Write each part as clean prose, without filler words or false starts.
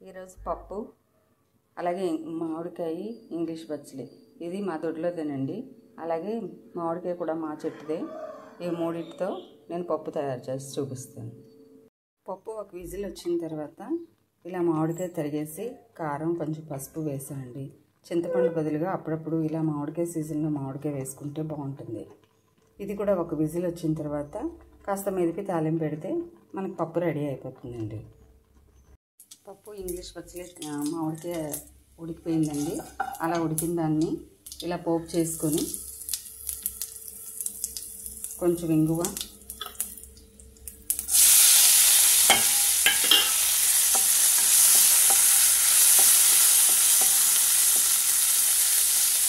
ఈరోజు పప్పు అలాగే మామిడికాయ ఇంగ్లీష్ పచ్చడి. ఇది మా దొడ్లోదేనండి. అలాగే మామిడికాయ కూడా మా చెట్టుదే. ఈ మూడింటితో నేను పప్పు తయారు చేసి చూపిస్తాను. పప్పు ఒక విజిల్ వచ్చిన తర్వాత ఇలా మామిడికాయ తరిగేసి కారం కొంచెం పసుపు వేసానండి. చింతపండు బదులుగా అప్పుడప్పుడు ఇలా మామిడికాయ సీజన్లో మామిడికాయ వేసుకుంటే బాగుంటుంది. ఇది కూడా ఒక విజిల్ వచ్చిన తర్వాత కాస్త మెదిపి తాలింపు పెడితే మనకు పప్పు రెడీ అయిపోతుందండి. పప్పు ఇంగ్లీష్ పచ్చడి మామిడికాయ ఉడికిపోయిందండి. అలా ఉడికిన దాన్ని ఇలా పోపు చేసుకొని కొంచెం ఇంగువ,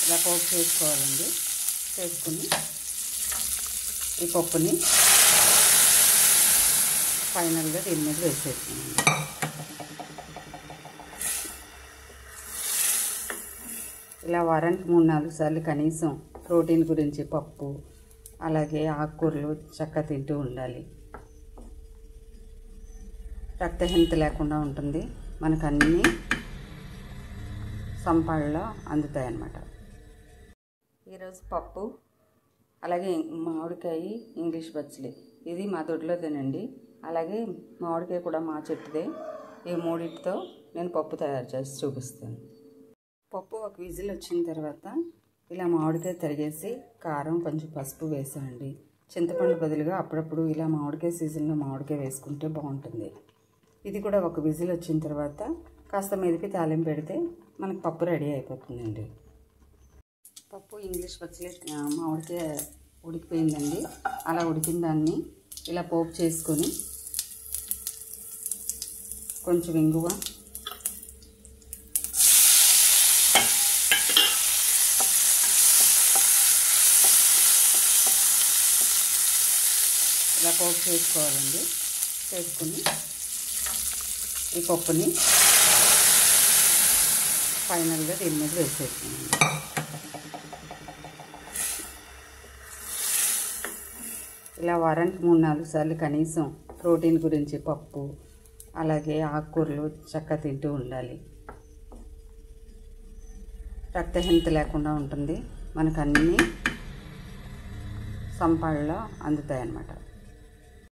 ఇలా పోపు చేసుకోవాలండి. చేసుకుని ఈ పప్పుని ఫైనల్గా దీని మీద వేసేస్తున్నాను. ఇలా వారానికి 3-4 సార్లు కనీసం ప్రోటీన్ గురించి పప్పు అలాగే ఆకుకూరలు చక్కగా తింటూ ఉండాలి. రక్తహీనత లేకుండా ఉంటుంది. మనకు అన్నీ సంపాళ్ళలో అందుతాయి అన్నమాట. ఈరోజు పప్పు అలాగే మామిడికాయ ఇంగ్లీష్ పచ్చడి. ఇది మా దొడ్లోదేనండి. అలాగే మామిడికాయ కూడా మా చెట్టుదే. ఈ మూడింటితో నేను పప్పు తయారు చేసి చూపిస్తాను. పప్పు ఒక విజిల్ వచ్చిన తర్వాత ఇలా మామిడికాయ తరిగేసి కారం కొంచెం పసుపు వేసానండి. చింతపండు బదులుగా అప్పుడప్పుడు ఇలా మామిడికాయ సీజన్లో మామిడికాయ వేసుకుంటే బాగుంటుంది. ఇది కూడా ఒక విజిల్ వచ్చిన తర్వాత కాస్త మెదిపి తాలింపు పెడితే మనకు పప్పు రెడీ అయిపోతుందండి. పప్పు ఇంగ్లీష్ పచ్చడి మామిడికాయ ఉడికిపోయిందండి. అలా ఉడికిన దాన్ని ఇలా పోపు చేసుకొని కొంచెం ఇంగువ, ఇలా పోపు చేసుకోవాలండి. చేసుకుని ఈ పప్పుని ఫైనల్గా దీని మీద వేసేస్తున్నాను. ఇలా వారానికి 3-4 సార్లు కనీసం ప్రోటీన్ గురించి పప్పు అలాగే ఆకుకూరలు చక్కగా తింటూ ఉండాలి. రక్తహీనత లేకుండా ఉంటుంది. మనకు అన్నీ సంపాళ్ళలో అందుతాయి అన్నమాట.